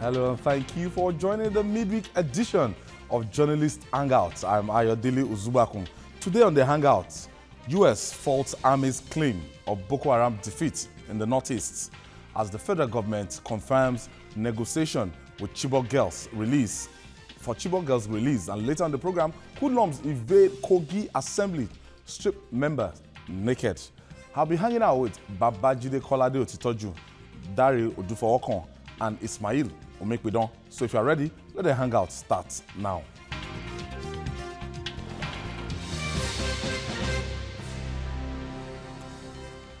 Hello and thank you for joining the midweek edition of Journalists Hangout. I'm Ayodele Uzubakun. Today on the Hangout, U.S. faults Army's claim of Boko Haram defeat in the Northeast as the federal government confirms negotiation with Chibok girls release. For Chibok girls release, and later on the program, hoodlums evade Kogi Assembly, strip members naked. I'll be hanging out with Babajide Kolade Otitoju, Dari Odufookon, and Ismail Omekbidon. So if you are ready, let the hangout start now.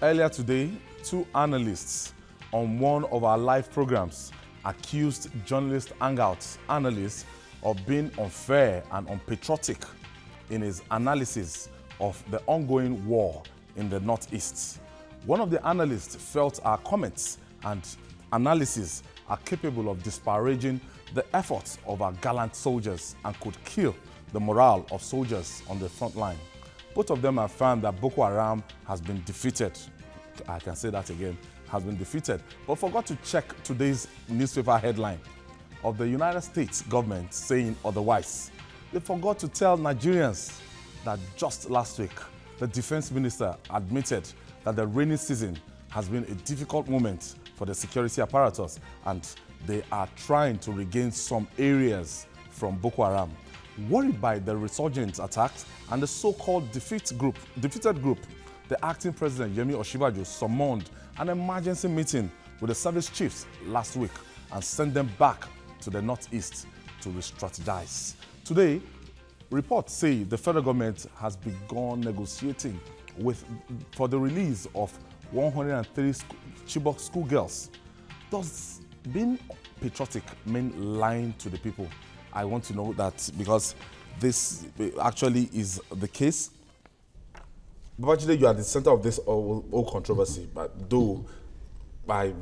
Earlier today, two analysts on one of our live programs accused Journalist Hangout analysts of being unfair and unpatriotic in his analysis of the ongoing war in the Northeast. One of the analysts felt our comments and analysis are capable of disparaging the efforts of our gallant soldiers and could kill the morale of soldiers on the front line. Both of them have found that Boko Haram has been defeated. I can say that again, has been defeated, but forgot to check today's newspaper headline of the United States government saying otherwise. They forgot to tell Nigerians that just last week, the defense minister admitted that the rainy season has been a difficult moment for the security apparatus and they are trying to regain some areas from Boko Haram. Worried by the resurgent attacks and the so-called defeated group, the acting president Yemi Osinbajo summoned an emergency meeting with the service chiefs last week and sent them back to the Northeast to re-strategize. Today, reports say the federal government has begun negotiating for the release of 103 Chibok schoolgirls. Does being patriotic mean lying to the people? I want to know that because this actually is the case. But actually, you are the center of this whole controversy. But though, I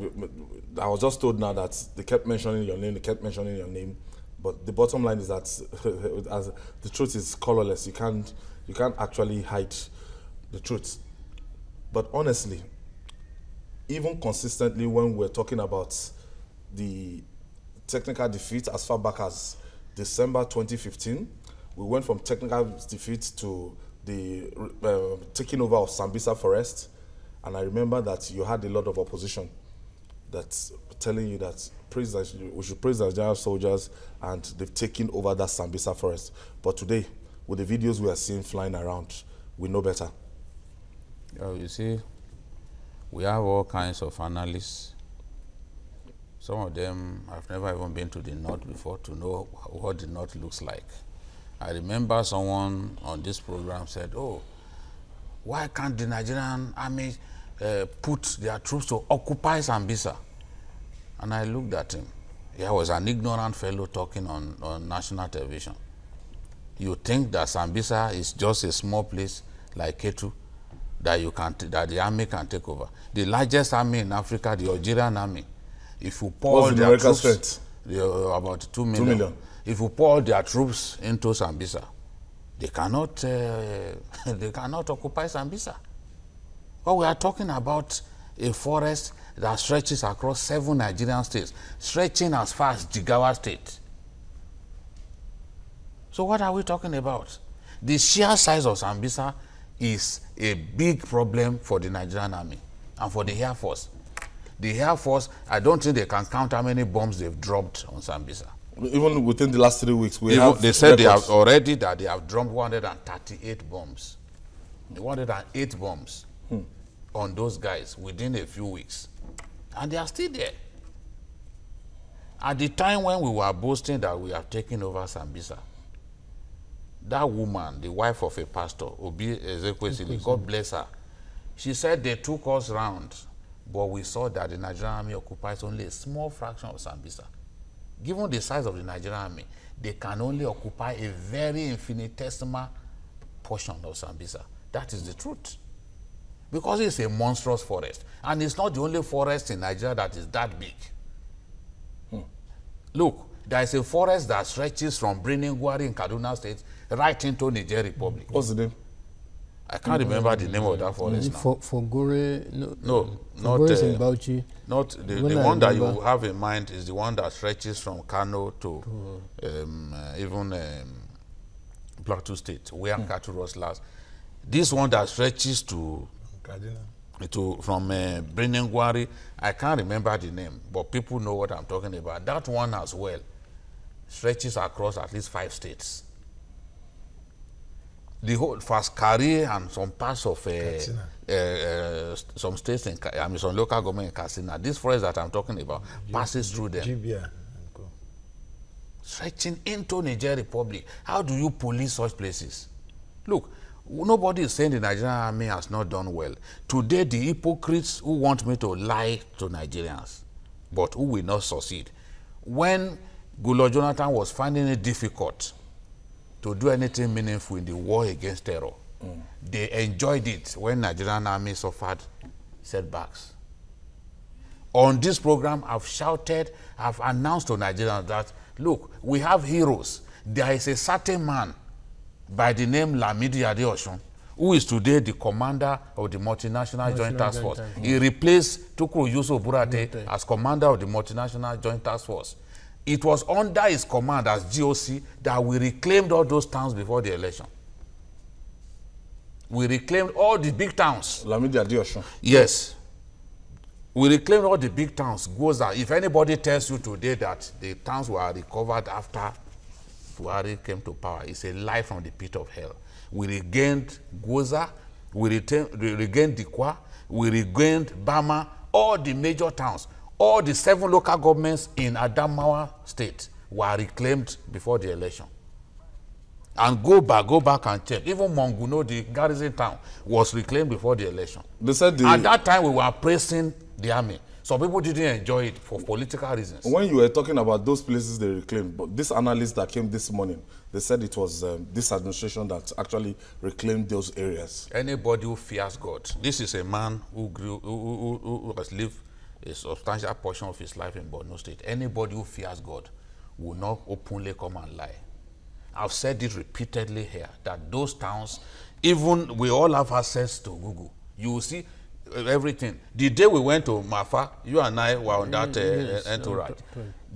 was just told now that they kept mentioning your name, But the bottom line is that as the truth is colorless. You can't actually hide the truth. But honestly, even consistently when we're talking about the technical defeat as far back as December 2015, we went from technical defeat to the taking over of Sambisa Forest. And I remember that you had a lot of opposition that's telling you that we should praise the Nigerian soldiers and they've taken over that Sambisa Forest. But today, with the videos we are seeing flying around, we know better. You see, we have all kinds of analysts. Some of them have never even been to the North before to know what the North looks like. I remember someone on this program said, oh, why can't the Nigerian army put their troops to occupy Sambisa? And I looked at him. He was an ignorant fellow talking on national television. You think that Sambisa is just a small place like Ketu that the army can take over? The largest army in Africa, the Algerian army, if you pour their troops, about 2 million. 2 million. If you pour their troops into Sambisa, they cannot occupy Sambisa. Well, we are talking about a forest that stretches across 7 Nigerian states, stretching as far as Jigawa State. So what are we talking about? The sheer size of Sambisa is a big problem for the Nigerian army and for the Air Force. The Air Force, I don't think they can count how many bombs they've dropped on Sambisa. Even within the last 3 weeks, they said they have already that they have dropped 138 bombs. 108 bombs on those guys within a few weeks. And they are still there. At the time when we were boasting that we have taken over Sambisa, that woman, the wife of a pastor, Obi Ezekwesili, God bless her, she said they took us round, but we saw that the Nigerian army occupies only a small fraction of Sambisa. Given the size of the Nigerian army, they can only occupy a very infinitesimal portion of Sambisa. That is the truth. Because it's a monstrous forest. And it's not the only forest in Nigeria that is that big. Look, there is a forest that stretches from Birnin Gwari in Kaduna State right into Niger Republic. What's the name? I can't remember the name of that forest now. For Gore, No, not in Bauchi. Not the one that you have in mind is the one that stretches from Kano to even Plateau State, where cattle rustlers. This one that stretches to from Brenengwari, I can't remember the name, but people know what I'm talking about. That one as well stretches across at least 5 states. The whole Faskari and some parts of some states in, some local government in Katsina. This forest that I'm talking about passes through them. Stretching into Niger Republic. How do you police such places? Look, nobody is saying the Nigerian army has not done well. Today, the hypocrites who want me to lie to Nigerians, but who will not succeed. When Goodluck Jonathan was finding it difficult to do anything meaningful in the war against terror, they enjoyed it when Nigerian army suffered setbacks. On this program, I've shouted, I've announced to Nigerians that, look, we have heroes. There is a certain man by the name Lamidi Adeosun, who is today the commander of the Multinational Joint Task Force. He replaced Tukuru Yusuf Burate as commander of the Multinational Joint Task Force. It was under his command as GOC that we reclaimed all those towns before the election. We reclaimed all the big towns. Lamidi Adeosun. Yes. We reclaimed all the big towns. Goza. If anybody tells you today that the towns were recovered after Buhari came to power, it's a lie from the pit of hell. We regained Goza, we regained Dikwa, we regained Bama, all the major towns. All the 7 local governments in Adamawa State were reclaimed before the election. And go back and check. Even Monguno, the garrison town, was reclaimed before the election. They said at that time, we were praising the army. Some people didn't enjoy it for political reasons. When you were talking about those places they reclaimed, but this analyst that came this morning, they said it was this administration that actually reclaimed those areas. Anybody who fears God. This is a man who has lived a substantial portion of his life in Borno State. Anybody who fears God will not openly come and lie. I've said it repeatedly here, that those towns, even we all have access to Google. You will see everything. The day we went to Mafa, you and I were on that entourage.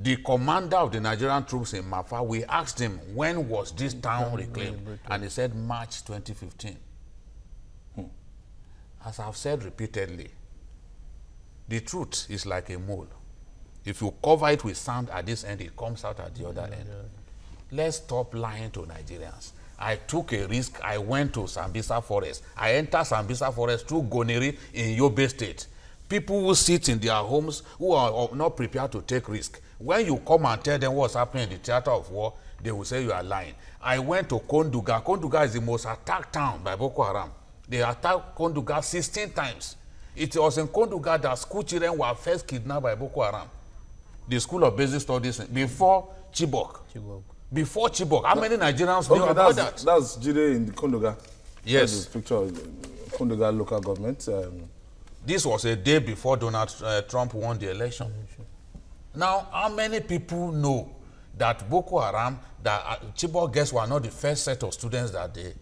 The commander of the Nigerian troops in Mafa, we asked him, when was this town reclaimed? And he said, March 2015. As I've said repeatedly, the truth is like a mole. If you cover it with sand at this end, it comes out at the other end. Let's stop lying to Nigerians. I took a risk. I went to Sambisa Forest. I entered Sambisa Forest through Goneri in Yobe State. People who sit in their homes who are not prepared to take risk. When you come and tell them what's happening in the theater of war, they will say you are lying. I went to Konduga. Konduga is the most attacked town by Boko Haram. They attacked Konduga 16 times. It was in Konduga that school children were first kidnapped by Boko Haram. The School of Basic Studies before Chibok. Before Chibok. How many Nigerians knew about that? That's Jide in the Kondoga. Yes. That's the picture of the Kondoga local government. This was a day before Donald Trump won the election. Now, how many people know that Boko Haram, that Chibok guests were not the first set of students that they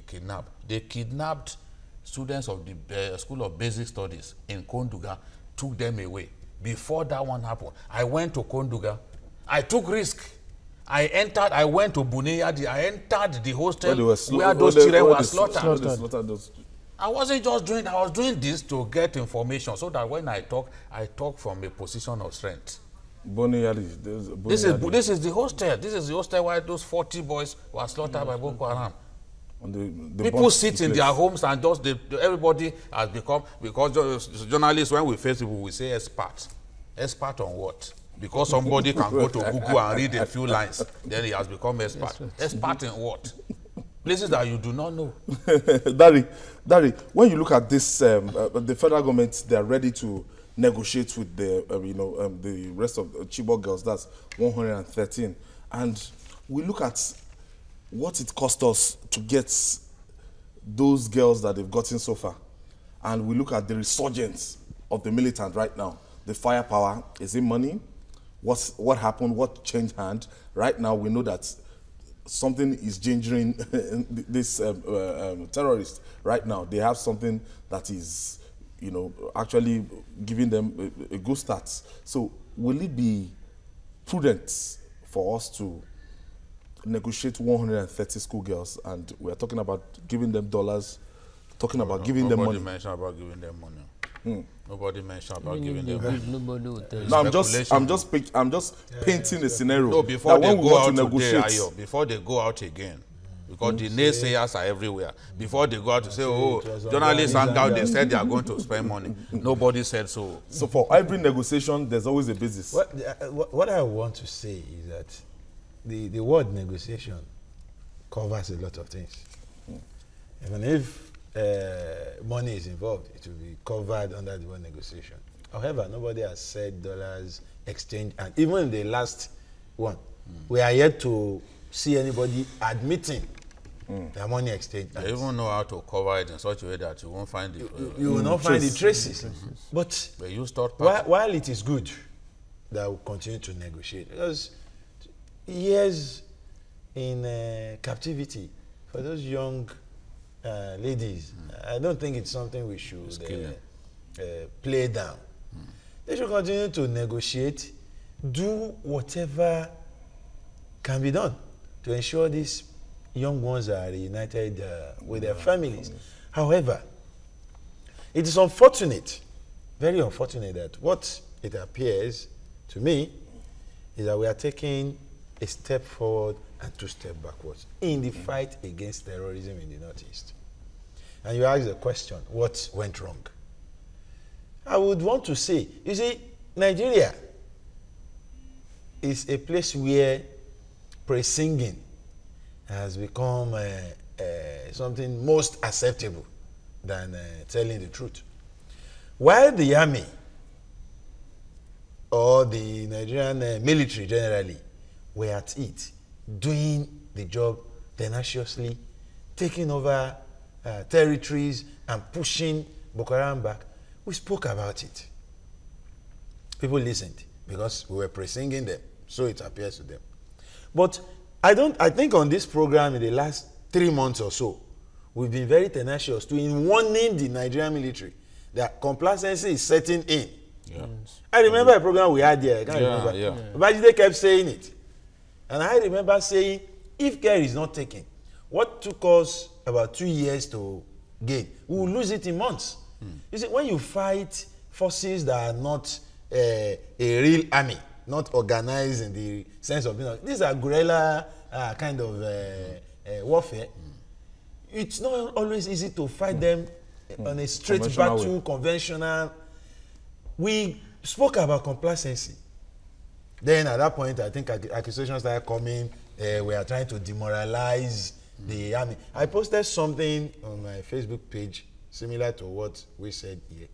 kidnapped? They kidnapped students of the School of Basic Studies in Konduga, took them away. Before that one happened, I went to Konduga. I took risk. I went to Buniyadi. I entered the hostel where those children were slaughtered. I wasn't just doing, I was doing this to get information so that when I talk from a position of strength. Buniyadi. This is the hostel. This is the hostel where those 40 boys were slaughtered by Boko Haram. People sit in their homes and just everybody has become, because journalists, when we face people, we say expert. Expert on what? Because somebody can go to Google and read a few lines, then he has become expert. Expert in what? Places that you do not know. Dari, when you look at this, the federal government, they are ready to negotiate with the, the rest of the Chibok girls. That's 113, and we look at what it cost us to get those girls that they've gotten so far, and we look at the resurgence of the militant right now. The firepower, is it money? What happened? What changed hand? Right now, we know that something is gingering this terrorist right now. They have something that is, you know, actually giving them a good start. So will it be prudent for us to negotiate 130 schoolgirls, and we are talking about giving them dollars, talking about giving them money? Nobody mentioned about giving them money. Nobody mentioned about giving them money. Nobody will tell you. No, I'm just painting a scenario. No, before that they when we go want out to negotiate, today, before they go out again, because the naysayers are everywhere. Before they go out to say, oh, Journalists Hangout, they said they are going to spend money. Nobody said so. So for every negotiation, there's always a basis. What I want to say is that the word negotiation covers a lot of things. Even if money is involved, it will be covered under the word negotiation. However, nobody has said dollars exchange, and even in the last one, we are yet to see anybody admitting their money exchange. They even know how to cover it in such a way that you won't find it. You will not find the traces. But you start while it is good that we continue to negotiate, because years in captivity for those young ladies, I don't think it's something we should play down. They should continue to negotiate, do whatever can be done to ensure these young ones are reunited with their families. However, it is unfortunate, very unfortunate, that what it appears to me is that we are taking a step forward and 2 steps backwards in the fight against terrorism in the Northeast. And you ask the question, what went wrong? I would want to say, you see, Nigeria is a place where praise singing has become something most acceptable than telling the truth. While the army or the Nigerian military generally were at it, doing the job tenaciously, taking over territories and pushing Boko Haram back, we spoke about it. People listened because we were praising them, so it appears to them. But I think on this program in the last 3 months or so, we've been very tenacious in warning the Nigerian military that complacency is setting in. Yeah. I remember a program we had here. I can't remember. Yeah. Babajide kept saying it. And I remember saying, if care is not taken, what took us about 2 years to gain, we will lose it in months. You see, when you fight forces that are not a real army, not organized in the sense of, you know, these are guerrilla kind of warfare, it's not always easy to fight them on a straight battle, conventional. We spoke about complacency. Then at that point, I think accusations started coming. We are trying to demoralize the army. I posted something on my Facebook page similar to what we said here,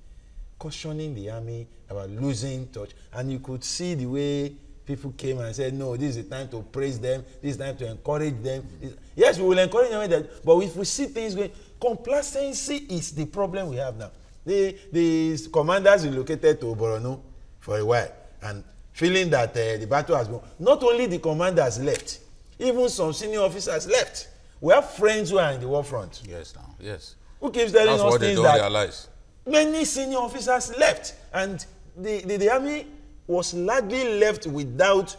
cautioning the army about losing touch. And you could see the way people came and said, no, this is the time to praise them, this is the time to encourage them. Yes, we will encourage them, but if we see things going, complacency is the problem we have now. The commanders relocated to Borno for a while and feeling that the battle has gone. Not only the commanders left, even some senior officers left. We have friends who are in the war front. Yes, now, yes. Who keeps telling us things that realize. Many senior officers left, and the army was largely left without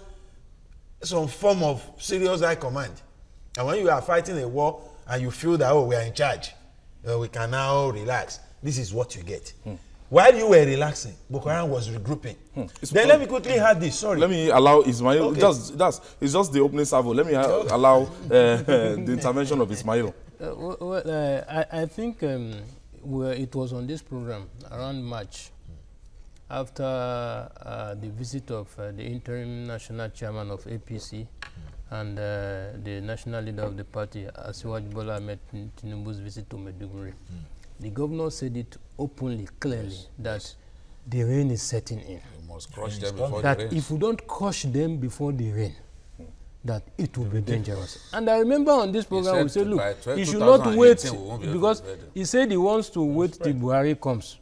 some form of serious high command. And when you are fighting a war and you feel that, oh, we are in charge, we can now relax, this is what you get. While you were relaxing, Boko Haram was regrouping. Then let me quickly add this. Sorry. Let me allow Ismail. Okay. It's just the opening salvo. Let me allow the intervention of Ismail. I think it was on this program around March, after the visit of the interim national chairman of APC and the national leader of the party, Asiwaju Bola Ahmed Tinubu's visit to Maiduguri. The governor said it openly, clearly, that the rain is setting in. You must crush them before that the rain. If we don't crush them before the rain, that it will be dangerous. And I remember on this program we said, look, he should not wait, because he said he wants to wait till Buhari comes.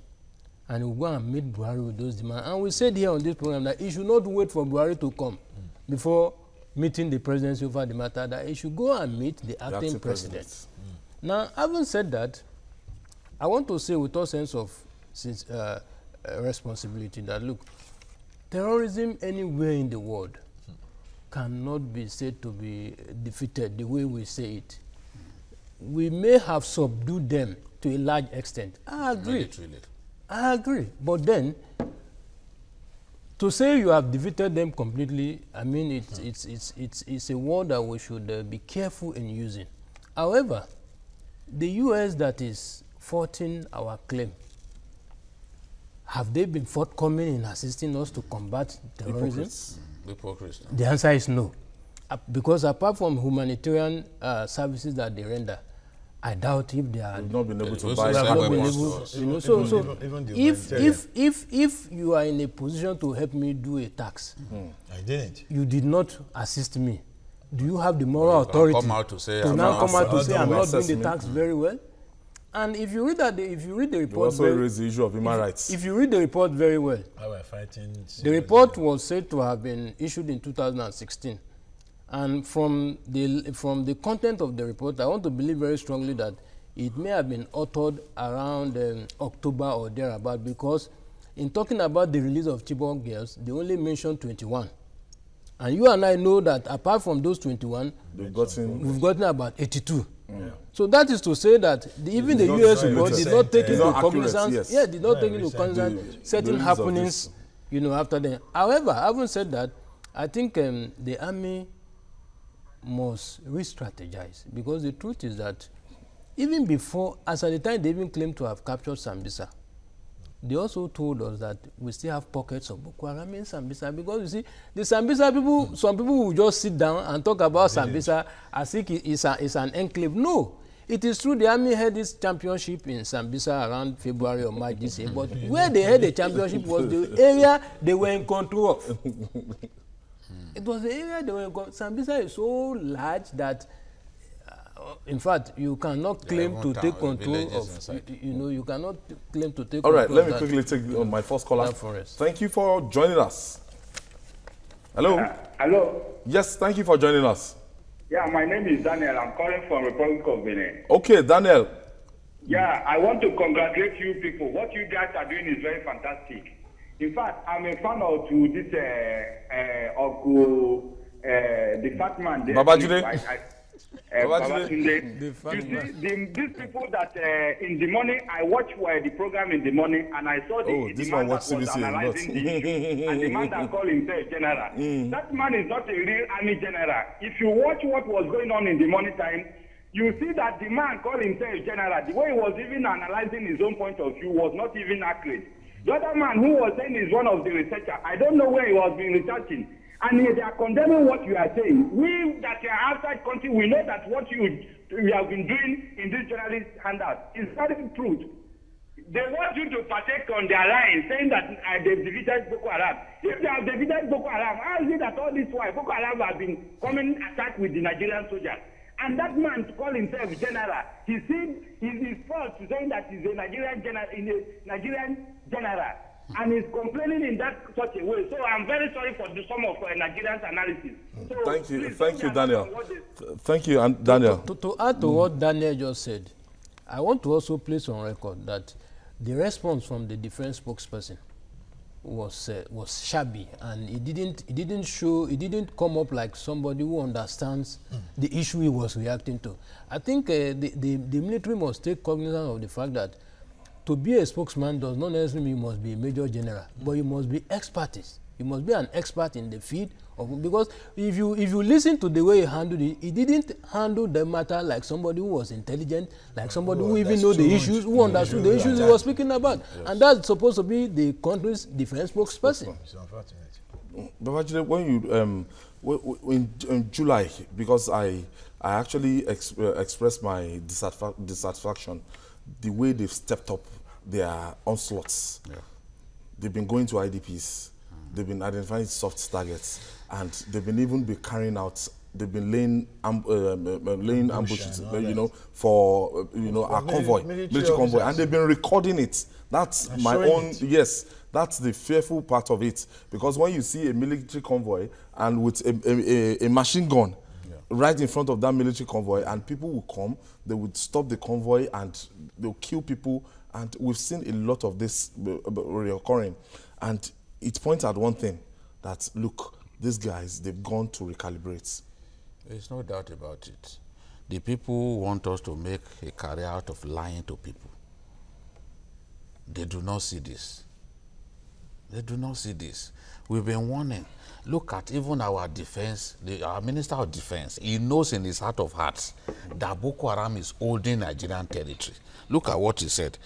And we'll go and meet Buhari with those demands. And we said here on this program that he should not wait for Buhari to come before meeting the presidency over the matter, that he should go and meet the acting president. Now, having said that, I want to say with all sense of responsibility that, look, terrorism anywhere in the world cannot be said to be defeated the way we say it. We may have subdued them to a large extent. I agree. I agree. But then, to say you have defeated them completely, I mean, it's a word that we should be careful in using. However, the U.S. that is faulting our claim, have they been forthcoming in assisting us to combat terrorism? Hypocrisy. The answer is no. Because apart from humanitarian services that they render, I doubt if they are. We've not been able to buy weapons. You know, so if you are in a position to help me do a tax, I didn't. You did not assist me. Do you have the moral authority come out to say I'm not doing the tax me. very well? And if you read that, if you read the report, also raise the issue of human rights. If you read the report very well, the report was said to have been issued in 2016, and from the content of the report, I want to believe very strongly that it may have been authored around October or thereabout, because in talking about the release of Chibok girls, they only mentioned 21. And you and I know that apart from those 21, we've gotten about 82. Yeah. So that is to say that even the U.S. report did not take into cognizance, did not take into cognizance certain happenings, you know, after them. However, having said that, I think the army must re-strategize, because the truth is that even before, as at the time they even claimed to have captured Sambisa, they also told us that we still have pockets of Boko Haram in Sambisa, because you see, the Sambisa people, some people will just sit down and talk about Sambisa as if it's an enclave. No, it is true the army had this championship in Sambisa around February or March this year, but where they had the championship was the area they were in control of. It was the area they were in control. Sambisa is so large that in fact, you cannot claim to take control of, you cannot claim to take control. All right, let me quickly take my first caller. Thank you for joining us. Hello? Hello? Yes, thank you for joining us. Yeah, my name is Daniel. I'm calling from Republic of Benin. Okay, Daniel. Yeah, I want to congratulate you people. What you guys are doing is very fantastic. In fact, I'm a fan of the fat man. Babajide. You see, these people that in the morning, I watch the program in the morning, and I saw the man that was analyzing the issue, and the man that called himself general. That man is not a real army general. If you watch what was going on in the morning time, you see that the man called himself general, the way he was even analyzing his own point of view was not even accurate. The other man who was saying is one of the researchers. I don't know where he was being researching. And they are condemning what you are saying. We that are outside country, we know that what you have been doing in this journalist handout is not the truth. They want you to partake on their line, saying that they've defeated Boko Haram. If they have defeated Boko Haram, how is it that all this while Boko Haram have been coming attack with the Nigerian soldiers? And that man called himself general. He said he's false to saying that he's a Nigerian general. And he's complaining in that such a way. So I'm very sorry for some of Nigerians' analysis. So thank you, Daniel. Thank you, Daniel. To add to what Daniel just said, I want to also place on record that the response from the defense spokesperson was shabby, and it didn't come up like somebody who understands the issue he was reacting to. I think the military must take cognizance of the fact that to be a spokesman does not necessarily mean you must be a major general, but you must be expertise. You must be an expert in the field because if you listen to the way he handled it, he didn't handle the matter like somebody who was intelligent, like somebody who even know the issues, who understood the issues he was speaking about. Yes. And that's supposed to be the country's defense spokesperson. But actually, when you in July, because I actually expressed my dissatisfaction the way they've stepped up their onslaughts. Yeah. They've been going to IDPs, they've been identifying soft targets, and they've been even carrying out they've been laying ambushes, for our convoy, military convoy, and they've been recording it. That's my own. Yes, that's the fearful part of it, because when you see a military convoy and with a machine gun right in front of that military convoy, and people will come, they would stop the convoy and they'll kill people, and we've seen a lot of this reoccurring, and it points at one thing, that look, these guys, they've gone to recalibrate. There's no doubt about it. The people want us to make a career out of lying to people. They do not see this. They do not see this. We've been warning. Look at even our defense, our Minister of Defense. He knows in his heart of hearts that Boko Haram is holding Nigerian territory. Look at what he said.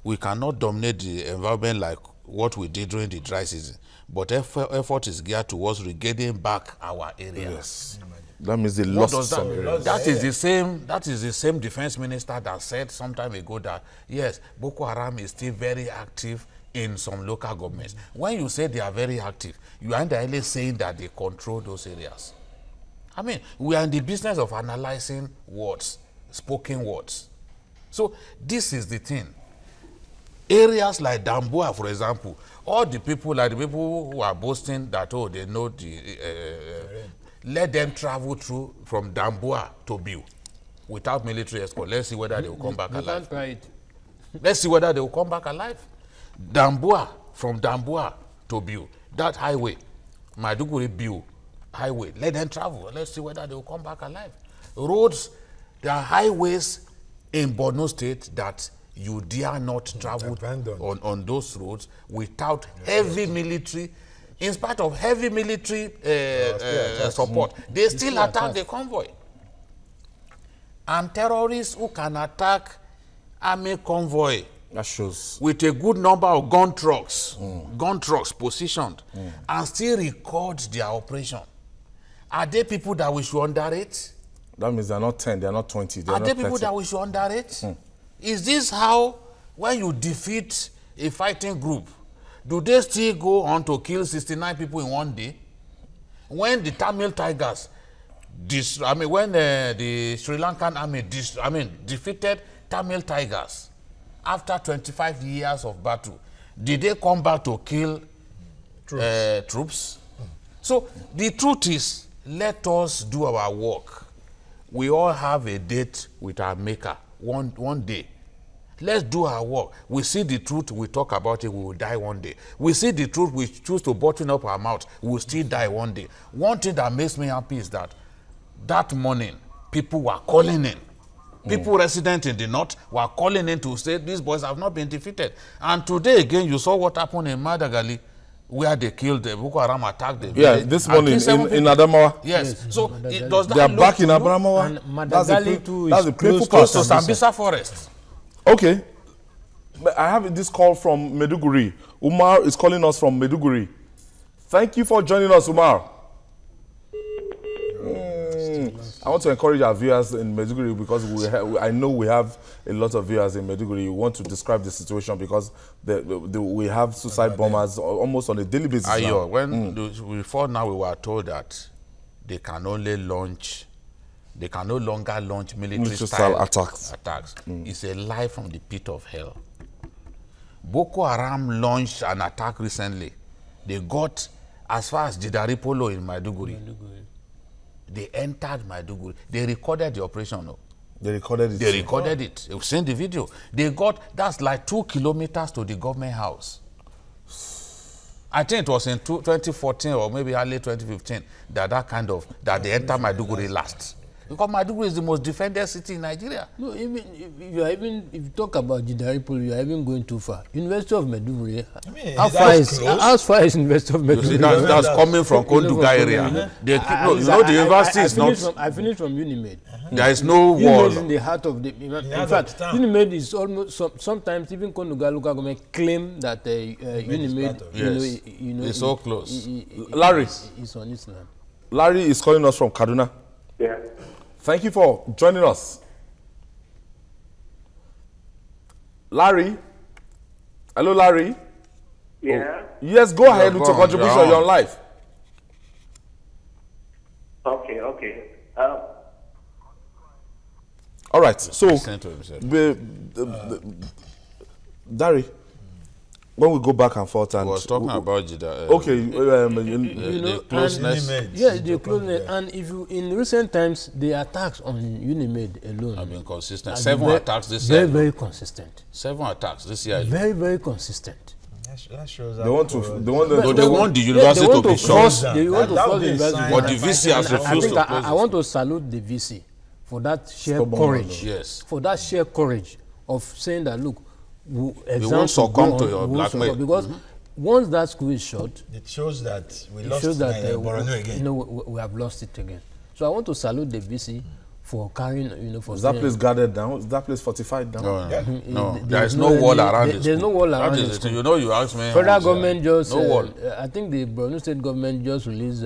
We cannot dominate the environment like what we did during the dry season, but effort is geared towards regaining back our area. Yes. That means they lost some areas. That is the same defense minister that said some time ago that, yes, Boko Haram is still very active in some local governments. When you say they are very active, you are indirectly saying that they control those areas. I mean, we are in the business of analyzing words, spoken words. So this is the thing. Areas like Damboa, for example, all the people, like the people who are boasting that, oh, they know let them travel through from Damboa to Biu without military escort. Let's see whether they will come back alive. Let's see whether they will come back alive. Damboa, from Damboa to Biu, that highway, Maiduguri Biu highway, let them travel. Let's see whether they will come back alive. Roads, there are highways in Borno State that you dare not travel on those roads without heavy military. In spite of heavy military support, they still attack the convoy. And terrorists who can attack army convoy, that shows, with a good number of gun trucks positioned, and still record their operation. Are they people that we should underrate? That means they're not 10, they're not 20. Are they people that we should underrate? Is this how, when you defeat a fighting group, do they still go on to kill 69 people in one day? When the Tamil Tigers, when the Sri Lankan army defeated Tamil Tigers after 25 years of battle, did they come back to kill troops? So the truth is, let us do our work. We all have a date with our maker one day. Let's do our work. We see the truth, we talk about it, we will die one day. We see the truth, we choose to button up our mouth, we will still die one day. One thing that makes me happy is that morning, people were calling in. People resident in the north were calling in to say these boys have not been defeated. And today again, you saw what happened in Madagali, where they killed the Boko Haram, attacked the village. This morning in Adamawa. Yes. So does that they are back in Adamawa. And Madagali too is close to Sambisa Forest. Okay. I have this call from Maiduguri. Umar is calling us from Maiduguri. Thank you for joining us, Umar. I want to encourage our viewers in Maiduguri, because I know we have a lot of viewers in Maiduguri. You want to describe the situation, because we have suicide bombers almost on a daily basis. Before now, we were told that they can no longer launch military-style attacks. It's a lie from the pit of hell. Boko Haram launched an attack recently. They got as far as Jidaripolo in Maiduguri. They entered Maiduguri. They recorded the operation. No? They recorded it. They recorded it. You've seen the video. They got, that's like 2 kilometers to the government house. I think it was in 2014 or maybe early 2015 that they entered Maiduguri last. Because Maiduguri is the most defended city in Nigeria. No, if you talk about Jidaripolo, you are even going too far. University of Maiduguri, how far is University of Maiduguri? That's coming from Konduga area. The university is not. I finished from Unimed. There is no wall. Unimed is in the heart of the. In fact, Unimed is almost sometimes even Konduga local government claim that Unimed, it's so close. Larry is on its land. Larry is calling us from Kaduna. Yeah. Thank you for joining us. Larry? Hello, Larry? Yeah. Oh. Yes, go ahead with your contribution. You're on live. Okay, okay. All right. So, Dari, when we go back and forth, and I was talking about the closeness. Yes, the closeness. And if you in recent times, the attacks on Unimed alone have been consistent. 7 attacks this year. year. Very consistent. 7 attacks this year. Very, very consistent. That shows they want the they university want to be force, shut. They want to force the university. But the VC has refused to close I want to salute the VC for that sheer courage. Yes. For that sheer courage of saying that, look, we won't succumb to your blackmail. Because once that school is shut, it shows that we lost Borno again. We have lost it again. So I want to salute the VC for carrying, for is that place guarded down? Is that place fortified down? No. There is no wall around it. There's no wall around it. You know, you asked me. Federal government just, no wall. I think the Borno State government just released,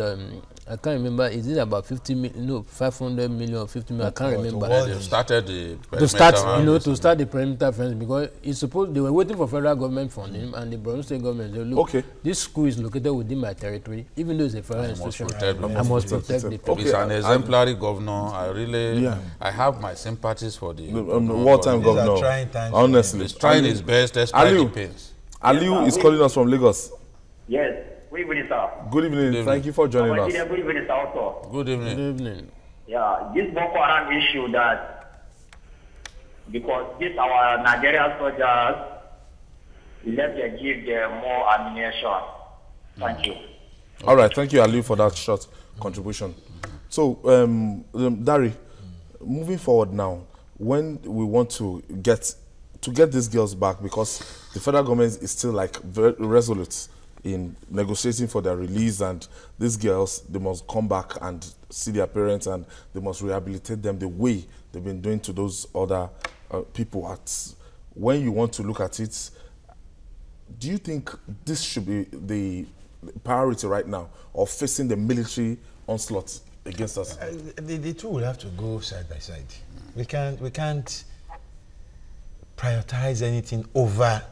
I can't remember, is it about 50 million, no, 500 million or 50 million, I can't remember. They've started the to start the perimeter fence, because it's supposed, they were waiting for federal government funding, and the Borno State government said, look, this school is located within my territory, even though it's a federal institution, I must protect the territory. He's an exemplary governor. I have my sympathies for the wartime governor. Honestly, he's trying his best despite the pains. Aliu is calling us from Lagos. Yes. Good evening, sir. Good evening. Thank you for joining us. Good evening, sir. Also. Good evening. Good evening. Yeah, this Boko Haram issue that because this our Nigerian soldiers, let them give them more ammunition. Thank you. All right, thank you, Aliu, for that short contribution. So, Dari, moving forward now, when we want to get these girls back, because the federal government is still like very resolute in negotiating for their release, and these girls, they must come back and see their parents, and they must rehabilitate them the way they've been doing to those other people. When you want to look at it, do you think this should be the priority right now, of facing the military onslaught against us? The two will have to go side by side. We can't prioritize anything over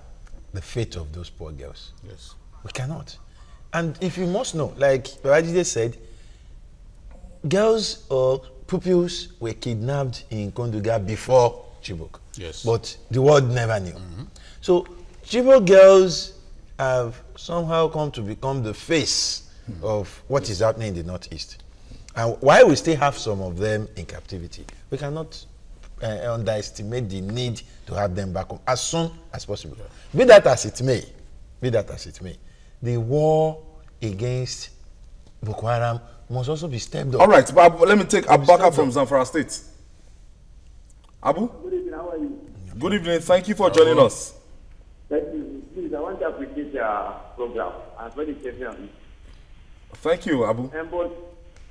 the fate of those poor girls. Yes. We cannot. And if you must know, like Rajide said, girls or pupils were kidnapped in Konduga before Chibok. Yes. But the world never knew. So Chibok girls have somehow come to become the face of what is happening in the Northeast. And while we still have some of them in captivity, we cannot underestimate the need to have them back home as soon as possible. Be that as it may, the war against Boko Haram must also be stepped up. All right, but let me take Abubakar from Zamfara State. Abu? Good evening, how are you? Good evening, thank you for joining us. Thank you. Please, I want to appreciate your program. I'm very happy on it. Thank you, Abu.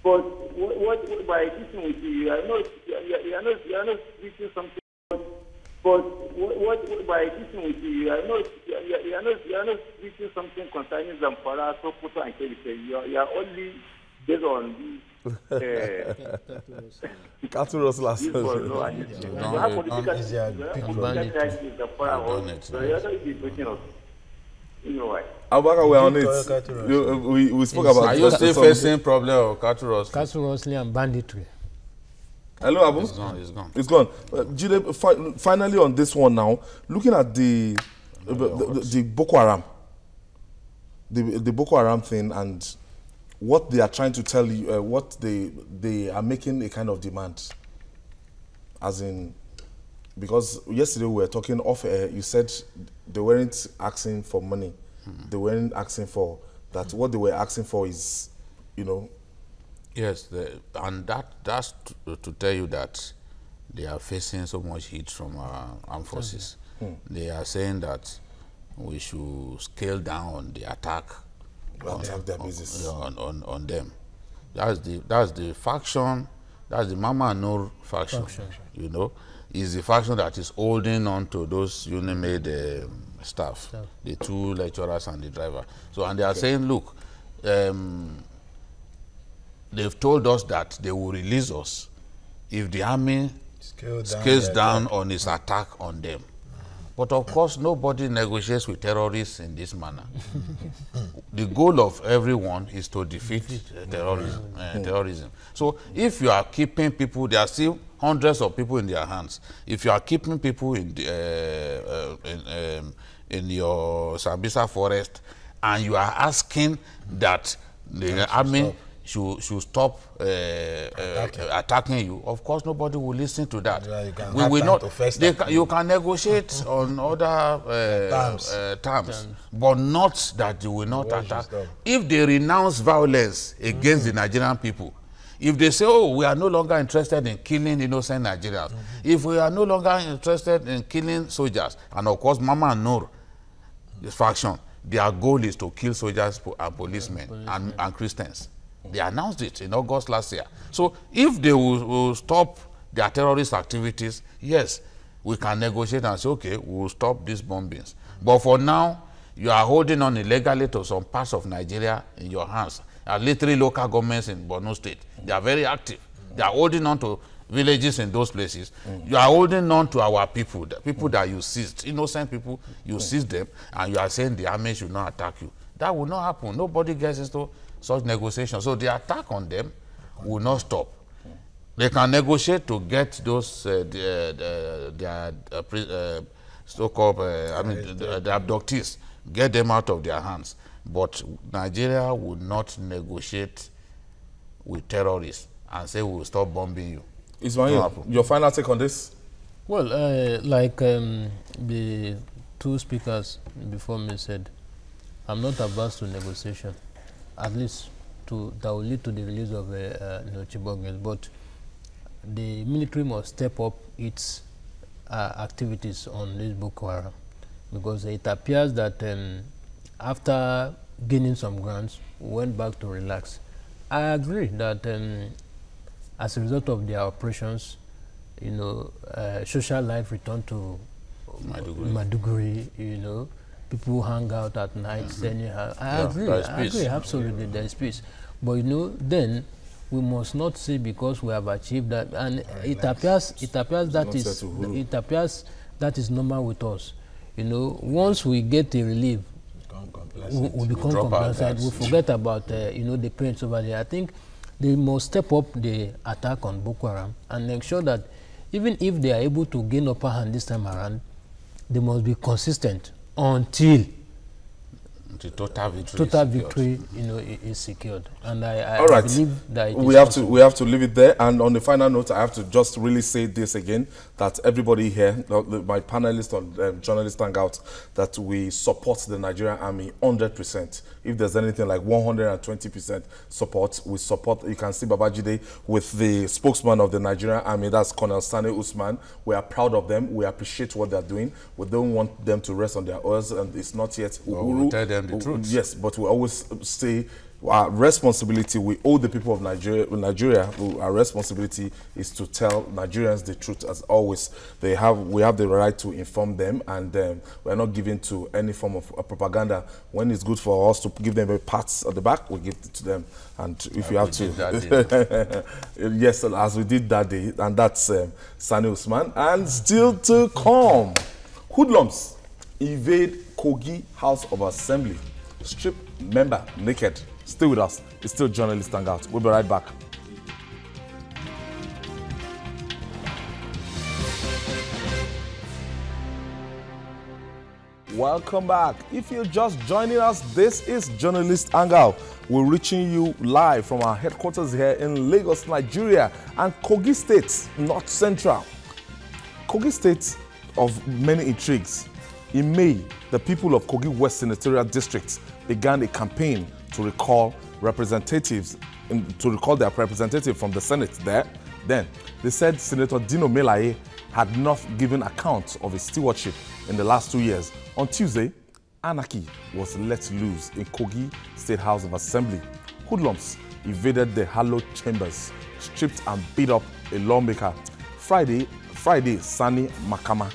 But what by listening with you, I know you are not speaking something. But what by listening with you, I know you are not speaking something concerning Zamfara, Sokoto, and Kebbi. You are only based on Cattle rustlers. Abubakar, we're on it. We spoke about. Are you still facing problem of cattle rustling? Cattle rustling and banditry. Hello, Abu. It's gone. It's gone. It's gone. Jide, finally on this one now, looking at the Boko Haram, the Boko Haram thing, and what they are trying to tell you, what they are making a kind of demand, as in, because yesterday we were talking off air, you said they weren't asking for money, they weren't asking for that. What they were asking for is, Yes, and that's to tell you that they are facing so much heat from our armed forces. They are saying that we should scale down on the attack on them. That's the faction, that's the Mama Nur faction. Is the faction that is holding on to those Unimade staff, the 2 lecturers and the driver. So, and they are saying, look, they've told us that they will release us if the army scales down on its attack on them. But of course, nobody negotiates with terrorists in this manner. The goal of everyone is to defeat terrorism. So if you are keeping people, there are still hundreds of people in their hands. If you are keeping people in your Sambisa forest, and you are asking that the army should stop attacking you, of course nobody will listen to that. Yeah, we will not. You can negotiate on other terms, but not that you will not attack. If they renounce violence against the Nigerian people, if they say, oh, we are no longer interested in killing innocent Nigerians, if we are no longer interested in killing soldiers, and of course Mama and Noor, this faction, their goal is to kill soldiers and policemen and Christians. They announced it in August last year. So if they will stop their terrorist activities, yes, we can negotiate and say, okay, we will stop these bombings. But for now, you are holding on illegally to some parts of Nigeria in your hands. At least 3 local governments in Borno State. They are very active. They are holding on to villages in those places. You are holding on to our people, the people that you seized, innocent people, you seized them, and you are saying the army should not attack you. That will not happen. Nobody gets into such negotiations. So the attack on them will not stop. They can negotiate to get those so-called the abductees, get them out of their hands. But Nigeria will not negotiate with terrorists and say we will stop bombing you. Ismail, your final take on this? Well, like the 2 speakers before me said, I'm not averse to negotiation, at least that will lead to the release of Chibok girls. But the military must step up its activities on this Boko Haram, because it appears that after gaining some grounds, we went back to relax. I agree that as a result of their operations, social life returned to Maiduguri, people hang out at night, anyhow. I agree, absolutely, there is peace. But then we must not say because we have achieved that, and it appears that is normal with us. Once we get a relief, we become complacent. We forget about the parents over there. I think they must step up the attack on Boko Haram and make sure that even if they are able to gain upper hand this time around, they must be consistent until the total victory is secured. And I All right. believe that we have to leave it there. And on the final note, I have to just really say this again, that everybody here, my panelists on Journalists Hangout, that we support the Nigerian Army 100%. If there's anything like 120% support, we support. You can see Babajide with the spokesman of the Nigerian Army, that's Colonel Sani Usman. We are proud of them. We appreciate what they're doing. We don't want them to rest on their oars, and it's not yet we tell them the truth. Yes, but we always say our responsibility, we owe the people of Nigeria, our responsibility is to tell Nigerians the truth as always. We have the right to inform them, and we're not giving to any form of propaganda. When it's good for us to give them a pat at the back, we give it to them. And if you have to, yes, as we did that day, and that's Sani Usman. And still to come, hoodlums invade Kogi House of Assembly, strip member naked. Stay with us. It's still Journalists Hangout. We'll be right back. Welcome back. If you're just joining us, this is Journalists Hangout. We're reaching you live from our headquarters here in Lagos, Nigeria, and Kogi State, North Central. Kogi State of many intrigues. In May, the people of Kogi West Senatorial District began a campaign to recall their representative from the Senate there. Then, they said Senator Dino Melaye had not given account of his stewardship in the last 2 years. On Tuesday, anarchy was let loose in Kogi State House of Assembly. Hoodlums invaded the hallowed chambers, stripped and beat up a lawmaker, Friday Sani Makama,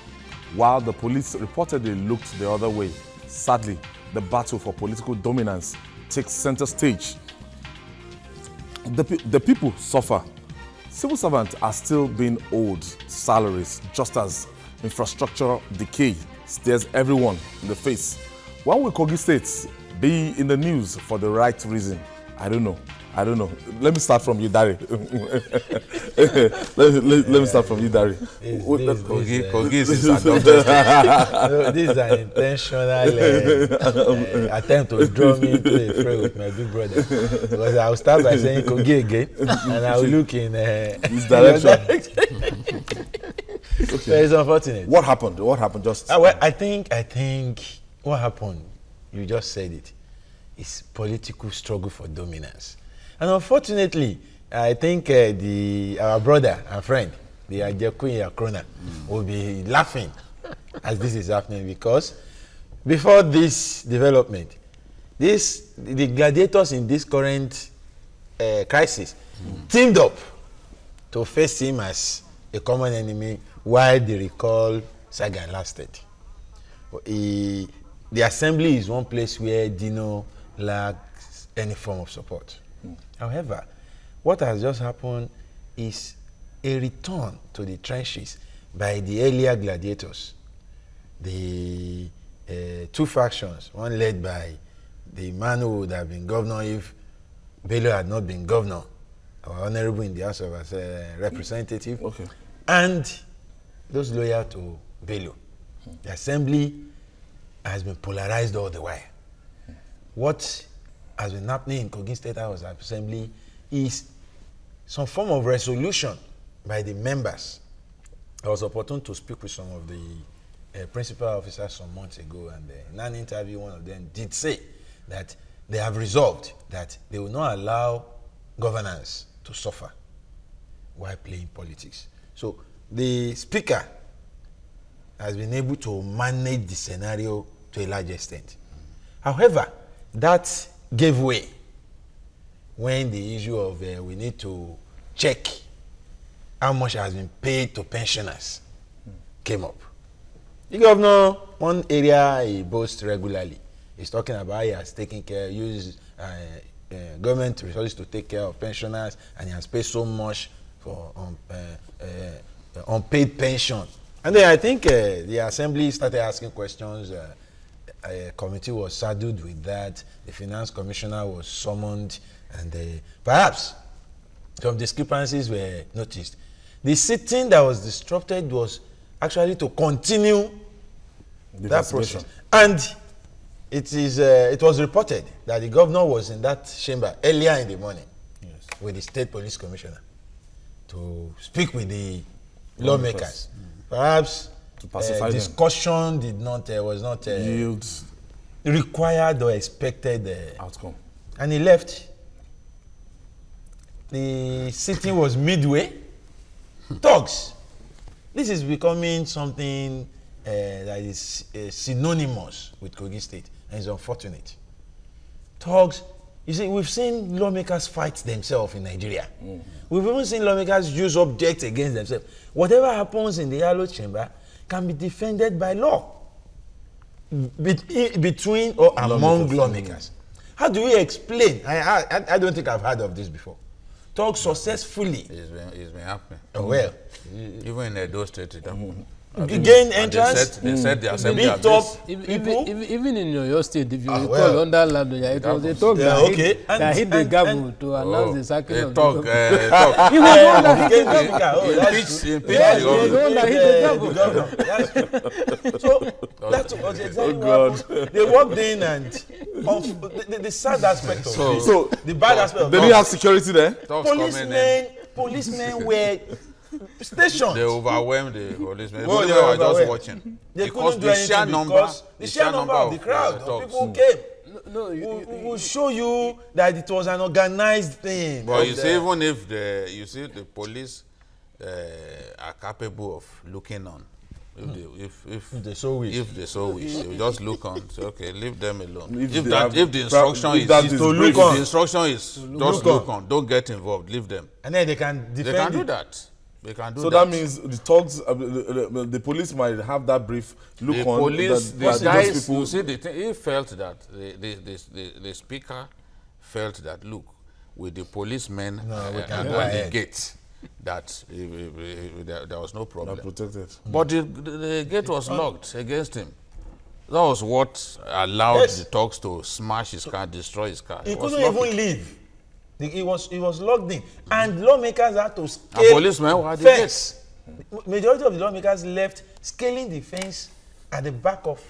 while the police reportedly looked the other way. Sadly, the battle for political dominance takes center stage. The people suffer. Civil servants are still being owed salaries, just as infrastructure decay stares everyone in the face. When will Kogi State be in the news for the right reason? I don't know. Let me start from you, Dari. let me start from you, Dari. Kogi is adopted. This is an intentional attempt to draw me into a fray with my big brother. Because I will start by saying Kogi again, and I will look in this direction. Okay. So it's unfortunate. What happened? Just well, I think what happened, you just said it, is political struggle for dominance. And unfortunately, I think our brother and friend, the Ajekun Yakrona, will be laughing as this is happening, because before this development, the gladiators in this current crisis teamed up to face him as a common enemy while the recall saga lasted. The assembly is one place where Dino lacks any form of support. However, what has just happened is a return to the trenches by the earlier gladiators. The two factions, one led by the man who would have been governor if Bello had not been governor, or honorable in the House of Representative, and those loyal to Bello. The assembly has been polarized all the while. What has been happening in Kogi State House Assembly is some form of resolution by the members. I was opportune to speak with some of the principal officers some months ago, and in an interview, one of them did say that they have resolved that they will not allow governance to suffer while playing politics. So the speaker has been able to manage the scenario to a large extent. However, that gave way when the issue of we need to check how much has been paid to pensioners came up. The governor, one area he boasts regularly, is talking about he has taken care, used government resources to take care of pensioners, and he has paid so much for unpaid pension. And then I think the assembly started asking questions. A committee was saddled with that. The finance commissioner was summoned, and perhaps some discrepancies were noticed. The sitting that was disrupted was actually to continue that process. And it was reported that the governor was in that chamber earlier in the morning with the state police commissioner to speak with the lawmakers. Perhaps to pacify discussion was not yield required or expected outcome. And he left. The sitting was midway. Thugs. This is becoming something that is synonymous with Kogi State, and it's unfortunate. Thugs. You see, we've seen lawmakers fight themselves in Nigeria. We've even seen lawmakers use objects against themselves. Whatever happens in the yellow chamber can be defended by law between or among lawmakers. How do we explain? I don't think I've heard of this before. Talk successfully. It's been happening. Well, even in those states, it happened. Gain entrance. They said the assembly big top people. Even in your state, if you recall, under Ladoya, it was a talk that hit the gavel to announce the sacking of the governor. He was the one that hit the gavel. So that's exactly what happened. They walked in, and the sad aspect of it, so the bad aspect of it. They didn't have security there? Policemen were stationed. They overwhelmed the policemen. Well, they were just watching. They because couldn't do anything because the sheer number of the crowd of people who came will show you that it was an organized thing. But you see, even if the police are capable of looking on, if they so wish, they will just look on. Say, okay, leave them alone. If the instruction is to look on, the instruction is just look on. Don't get involved. Leave them. And then they can defend. They can do that. They can do so that means the thugs, the police might have that brief look the on. Police, the guys, you see, he felt that the speaker felt that, look, with the policemen and the gate, that there was no problem. Protected. But the gate was locked against him. That was what allowed the thugs to smash his car, destroy his car. He couldn't even leave. He was locked in. And lawmakers had to scale and policemen were at the fence. Majority of the lawmakers left scaling the fence at the back of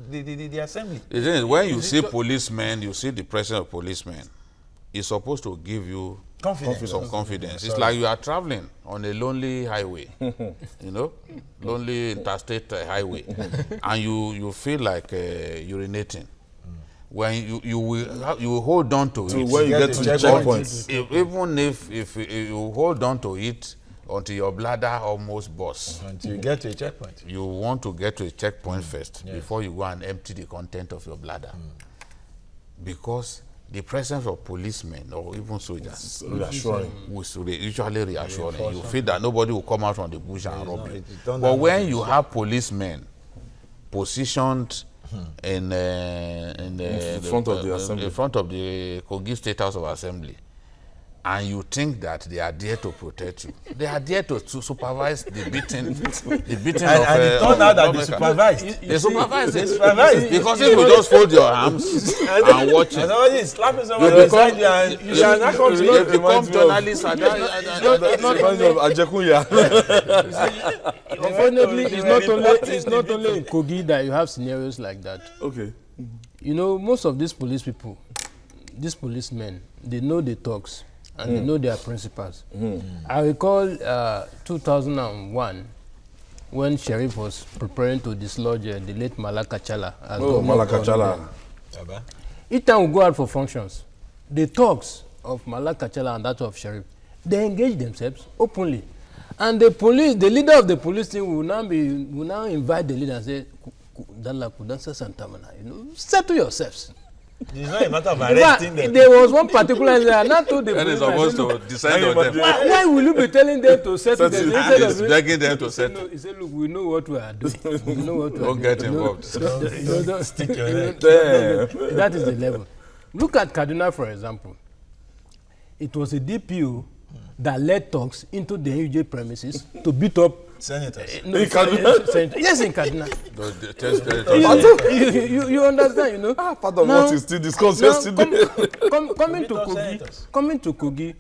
the assembly. When you see policemen, you see the presence of policemen, it's supposed to give you some confidence. It's like you are traveling on a lonely highway, you know, lonely interstate highway, and you feel like urinating. When you will hold on to it. When you get to checkpoints. Even if you hold on to it until your bladder almost bursts. Until you get to a checkpoint. You want to get to a checkpoint first before you go and empty the content of your bladder. Because the presence of policemen or even soldiers was usually reassuring. You feel that nobody will come out from the bush and rob you. But when you have policemen positioned in front of the assembly, in front of the Kogi State House of Assembly, and you think that they are there to protect you, they are there to supervise the beating, and it turned out that they supervised. They supervised it. Because if you just fold your arms and watch it, somebody is slapping somebody beside you, and you shall not come to you become journalists. Unfortunately, it's not only in Kogi that you have scenarios like that. Okay. You know, most of these police people, these policemen, they know the thugs and they know their principals. I recall 2001 when Sheriff was preparing to dislodge the late Malakachala. Malakachala. Each time we go out for functions, the thugs of Malakachala and that of Sheriff, they engage themselves openly. And the police, the leader of the police team will now invite the leader and say, you know, settle yourselves. It's not a matter of arresting them. There was one particular leader, and not told the police. supposed to decide on them. Why will you be telling them to settle them? He's begging them to settle. He said, look, we know what we are doing. We know what we are Don't get involved. Don't stick your neck. That is the level. Look at Kaduna, for example. It was a DPO that led thugs into the NUJ premises to beat up senators. In Kaduna? Yes, in Kaduna. You understand, you know? Part of what is still discussed yesterday. Coming to Kogi,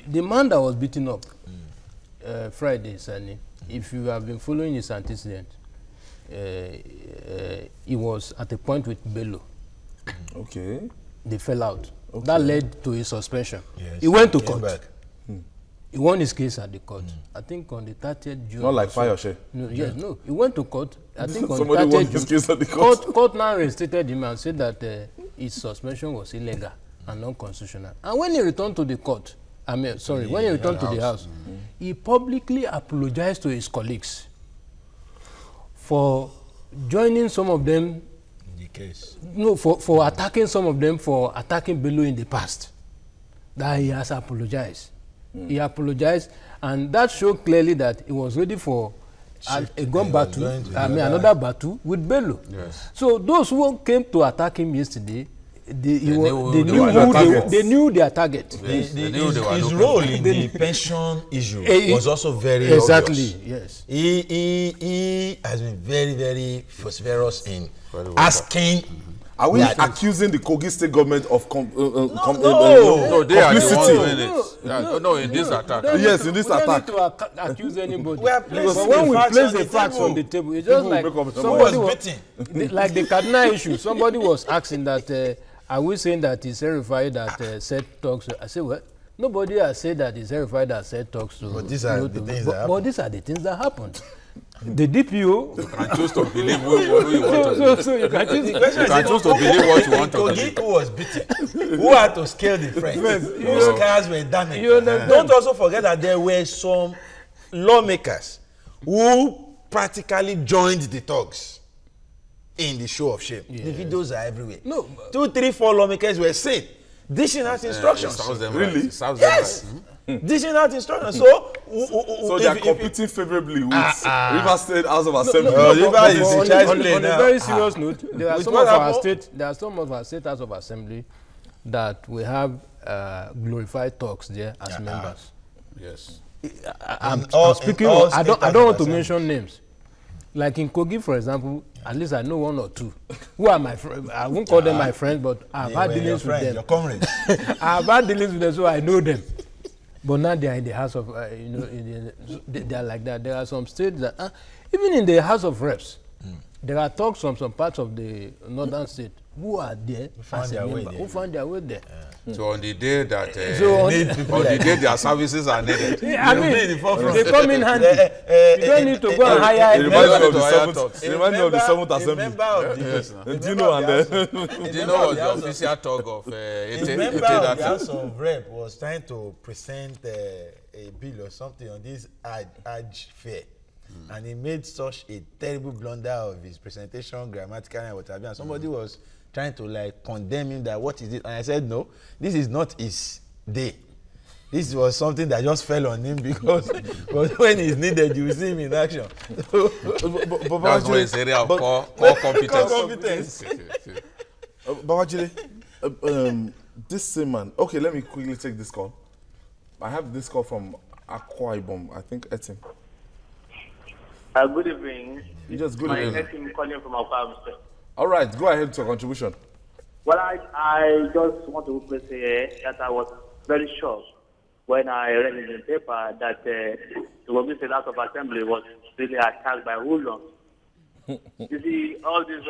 the man that was beaten up Friday, Sunday, if you have been following his antecedent, he was at a point with Bello. Okay. They fell out. Okay. That led to his suspension. Yes. He went to court. He won his case at the court. I think on the 30th June. Not like Fayose. No, yes, no. He went to court. I think on somebody the 30th won his case at the court. Court now reinstated him and said that his suspension was illegal and unconstitutional. And when he returned to the court, when he returned to the house, he publicly apologized to his colleagues for joining some of them in the case. No, for attacking some of them for attacking Bello in the past. That he has apologized. He apologized, and that showed clearly that he was ready for a gun battle, another battle with Bello. Yes. So those who came to attack him yesterday, they knew their target. His role in the pension issue was also very obvious. Yes. He has been very, very vociferous in asking. Are we accusing the Kogi State government of no, they are the ones doing it. No, in this attack. Yes, in this attack. We don't need to accuse anybody. But when we place the facts on the table, it's just like somebody was like the Kaduna issue. Somebody was asking that, are we saying that it's verified that said talks? I say, well, nobody has said that it's verified that said talks to. But these are the things that happened. But these are the things that happened. The DPO. You can choose to believe what you want to do. You can choose to believe what you want to believe. Who was beaten? Who had to scale the French? Whose cars were damaged? Don't also forget that there were some lawmakers who practically joined the thugs in the show of shame. Yeah. The videos are everywhere. No, 2, 3, 4 lawmakers were seen dishing out instructions. Really? Yes. Dishing out instructions. So So they are competing favorably with Rivers State House of Assembly. On a very serious note, there are some of our state House of Assembly that we have glorified thugs there as members. Yes. I'm speaking. I don't want to mention names, Like in Kogi, for example, at least I know one or two who are my friends. I won't call them my friends, but I've had dealings with them. Your comrades. I've had dealings with them, so I know them. But now they are in the House of, they are like that. There are some states that, even in the House of Reps, there are talks from some parts of the northern state who are there who find their way there. So on the day that on the day their services are needed, I mean, they come in handy. You don't need to go and hire. It reminds me of the 7th Assembly. Dino was the official talk of Remember the House of Rep was trying to present a bill or something on this Hajj fair. And he made such a terrible blunder of his presentation, grammatical and whatever. And somebody was trying to like condemn him that what is it? And I said, no, this is not his day. This was something that just fell on him because when he's needed, you will see him in action. But that's why his area of core competence. Babajide, this same man. Okay, let me quickly take this call. I have this call from Akwa Ibom. I think Etim. Good evening. You just good evening. I'm calling from Akwa Ibom. All right, go ahead to your contribution. Well, I just want to say that I was very shocked when I read in the paper that the State House of Assembly was really attacked by hoodlums. You see, all these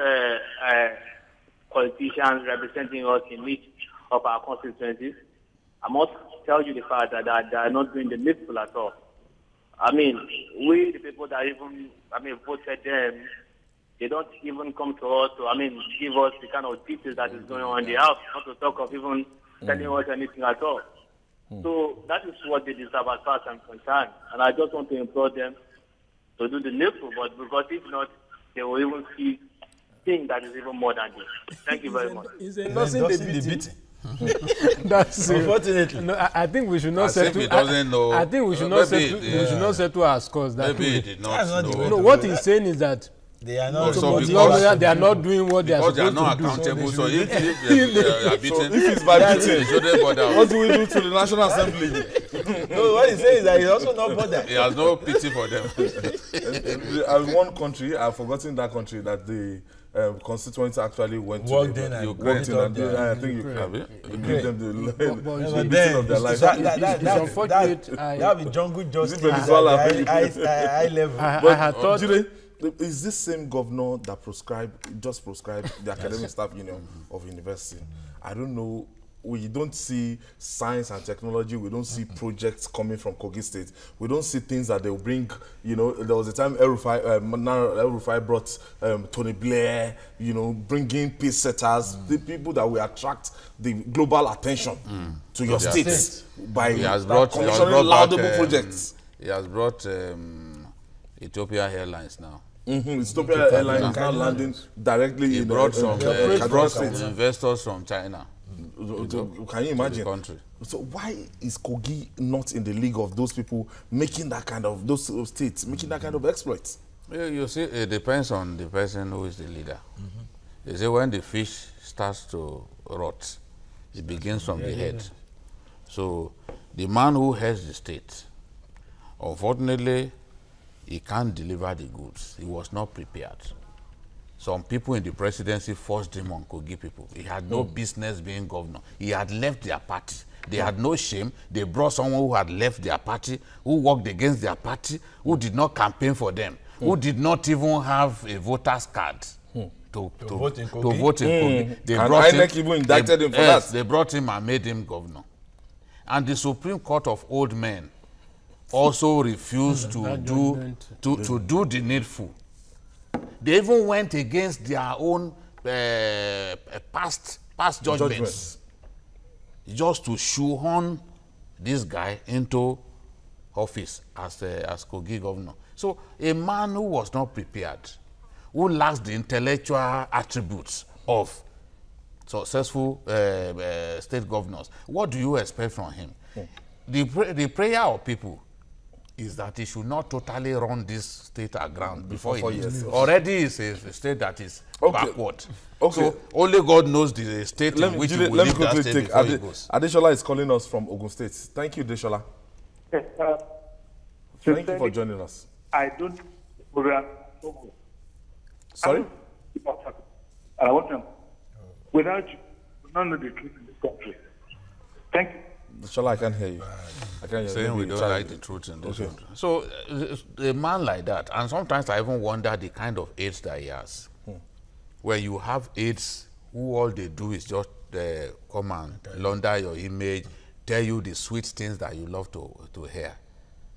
politicians representing us in each of our constituencies, I must tell you the fact that they are not doing the needful at all. I mean, we, the people that voted them, they don't even come to us to, give us the kind of details that is going on in the house, not to talk of even telling us anything at all. So that is what they deserve as far as I'm concerned. And I just want to implore them to do the needful, but because if not, they will even see things that is even more than this. Thank you very much. It's endorsing the beating. That's unfortunately. No, I think we should not settle. I think we should not settle. We should not settle our scores. That maybe he did not know. No, what he's saying is that they are not. They are not doing what they are supposed to do. They are not accountable. So if they are beaten, if it's by beating, what do we do to the National Assembly? No, what he's saying is that he's also not bothered. He has no pity for them. In one country, I've forgotten that country, that the constituents actually went to I think you give them the beating of their life. That's unfortunate. That be jungle justice high level. I had thought. Is this same governor that just proscribed the Academic Staff Union of University? I don't know. We don't see science and technology. We don't see projects coming from Kogi State. We don't see things that they will bring. There was a time El-Rufai brought Tony Blair, bringing peace setters, the people that will attract the global attention to your state by commissioning laudable projects. He has brought Ethiopia Airlines now. Ethiopia Airlines now landing directly. He brought some investors from China. Can you imagine? Country. So why is Kogi not in the league of those people making that kind of, those states making that kind of exploits? You see, it depends on the person who is the leader. You see, when the fish starts to rot, it begins from the head. So the man who heads the state, unfortunately, he can't deliver the goods. He was not prepared. Some people in the presidency forced him on Kogi people. He had no business being governor. He had left their party. They had no shame. They brought someone who had left their party, who worked against their party, who did not campaign for them, who did not even have a voter's card to vote in Kogi. They brought him, even indicted him for that. They brought him and made him governor. And the Supreme Court of Old Men also refused to do the needful. They even went against their own past judgments just to shoehorn this guy into office as Kogi governor. So a man who was not prepared, who lacks the intellectual attributes of successful state governors, what do you expect from him? The prayer of people is that he should not totally run this state aground before he leaves. Already is a state that is backward. So only God knows the state in which he will leave that state before he goes. Adeshola is calling us from Ogun State. Thank you, Adeshola. Thank you for joining us. I don't program Sorry? I want them. Without you, we don't know the truth in this country. Thank you. Shola, I can't hear you. I can't hear you. Saying we don't like the truth in this country. So a man like that, and sometimes I even wonder the kind of aides that he has. Where you have aides who all they do is just come and launder your image, tell you the sweet things that you love to hear.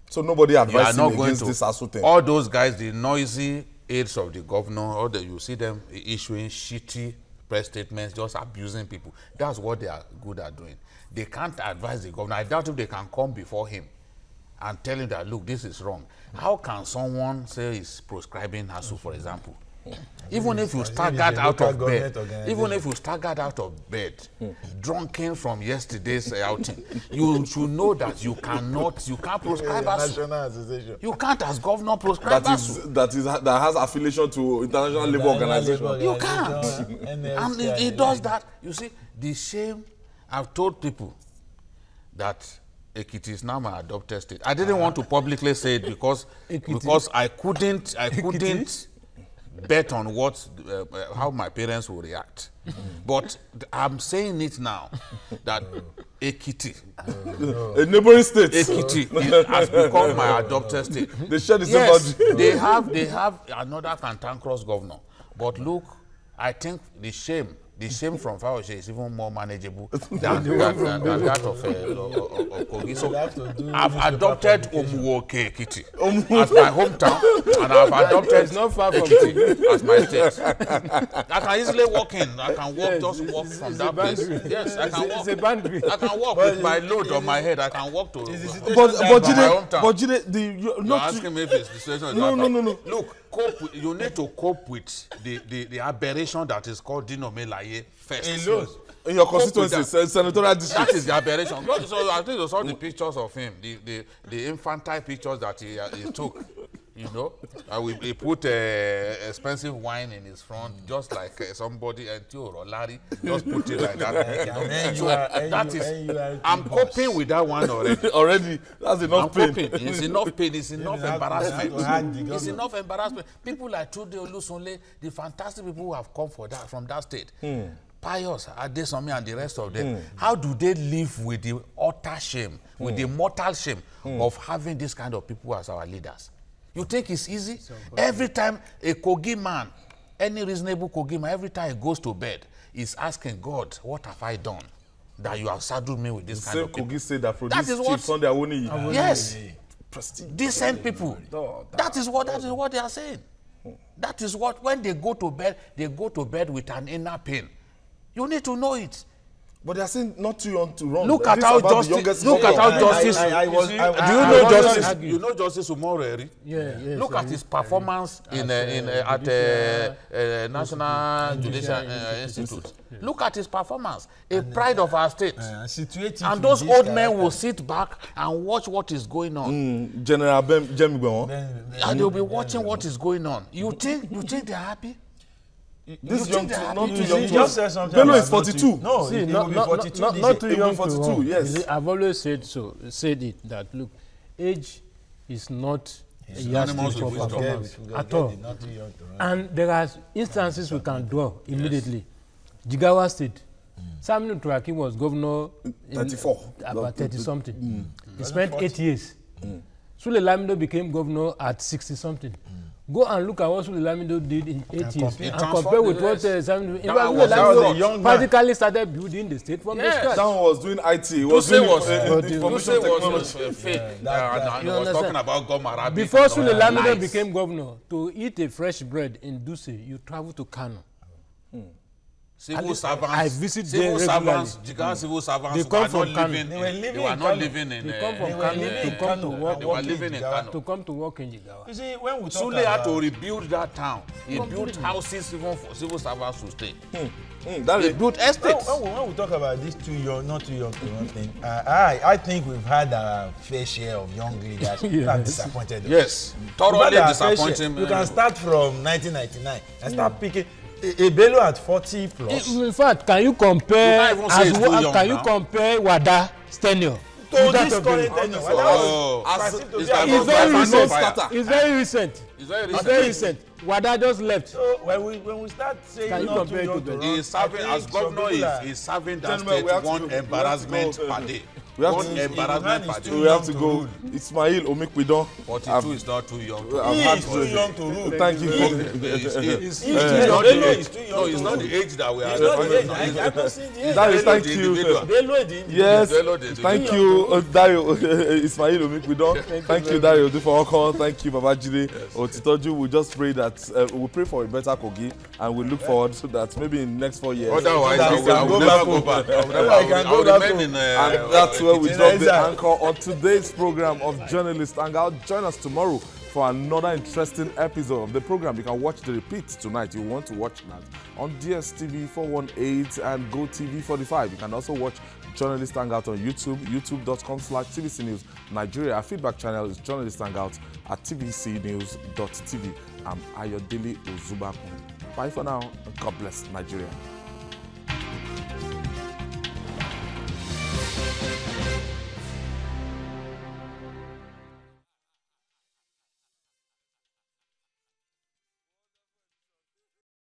So nobody advised him against this ASU thing? All those guys, the noisy aides of the governor, you see them issuing shitty press statements, just abusing people. That's what they are good at doing. They can't advise the governor. I doubt if they can come before him and tell him that, look, this is wrong. How can someone say he's proscribing ASU, for example? Even if you staggered out of bed, drunken from yesterday's outing, you should know that you can't proscribe ASU. You can't, as governor, proscribe ASU. That has affiliation to International Labour Organization. You can't. And it does that. You see, the shame. I've told people that Ekiti is now my adopted state. I didn't want to publicly say it because I couldn't bet on how my parents will react. But I'm saying it now that Ekiti, a neighboring state, Ekiti has become my adopted state. They share the same boundary. They have another cantankerous governor. But look, I think the shame from Fawoshe is even more manageable than that of Kogi. So I've adopted Omuwoke Ekiti as my hometown, and I've adopted it's not far from Ekiti as my state. I can easily walk in. I can walk from that place. Yes, I can walk. It's a boundary. I can walk with my load on my head. I can walk to my hometown. You're asking me if it's the situation. No. Look, you need to cope with the aberration that is called Dinomelaye first. In your constituency, senatorial district. That is the aberration. So I think you saw the pictures of him, the infantile pictures that he took. You know, he put expensive wine in his front, just like somebody, and Larry, just put it like that. I'm coping with that one already. That's enough pain. It's enough pain. It's enough embarrassment. It's enough embarrassment. People like Trude Olusunle, the fantastic people who have come from that state. Pius, Adesomi, and the rest of them. How do they live with the utter shame, with the mortal shame of having this kind of people as our leaders? You think it's easy? Every time a Kogi man, any reasonable Kogi man, every time he goes to bed, he's asking God, what have I done that you have saddled me with this kind of people? Kogi said that produce chiefs on their own. Yes. Decent people. That is what they are saying. That is what, when they go to bed with an inner pain. You need to know it. But they are saying not too young to run. Look at how justice. Do you know justice? You know Justice Umoreri? Yeah. Look at his performance at National Judicial Institute. Look at his performance. A pride of our state. And those old men will sit back and watch what is going on. General Jemigbo. And they'll be watching what is going on. You think they're happy? This young, not too young. Just said something. Bello is 42. No, see, he will be 42. Not too young 42. Yes. See, I've always said it that look, age is not a yardstick for performance at all. And there are instances we can draw immediately. Jigawa State. Saminu Turaki was governor in 34. About 30 something. He spent 8 years. Sule Lamido became governor at 60 something. Go and look at what Sule Lamido did in 8 years and compare with what Saminu. In fact, Sule Lamido practically started building the state from the scratch. That one was doing IT. It was doing information technology. Fake. I was talking about Gomarabi. Before Sule Lamido became governor, to eat a fresh bread in Duse, you travel to Kano. Civil servants. I visit them regularly. Jigawa civil servants. They come from Kano. They were not living in. They come from Kano to come to work. They were living in Kano. To come to work in Jigawa. You see, when we talk Sule had to rebuild that town. He built houses even for civil servants to stay. They built estates. When we talk about this not too young to run thing, I think we've had a fair share of young leaders who have disappointed us. Yes, thoroughly disappointing. You can start from 1999 and start picking. A Bello at 40 plus. In fact, can you compare? Can you compare Wada's tenure to this current tenure. It's very recent. It's very recent. Wada just left. So when we start saying not too young to run, he's serving as governor. He's serving that state one embarrassment per day. We have to go. Ismail Omikpidon. 42 is not too young. He's too young to rule. Thank you. He's too young. No, it's not the age that we are. It's not the age. I don't see the age. That is, thank you. Yes, thank you, Dario. Ismail Omikpidon. Thank you, Dario. Thank you, Babajide. Otitoju. We just pray that we pray for a better Kogi, and we look forward to that maybe in the next 4 years. Otherwise, I will never go back. I will remain in. And that's where we drop the anchor on today's program of Journalists Hangout. Join us tomorrow for another interesting episode of the program. You can watch the repeat tonight. You want to watch that on DSTV 418 and GoTV 45. You can also watch Journalists Hangout on YouTube, youtube.com/TVC News Nigeria. Our feedback channel is Journalists Hangout at tvcnews.tv. I'm Ayodele Ozubakun. Bye for now. God bless Nigeria.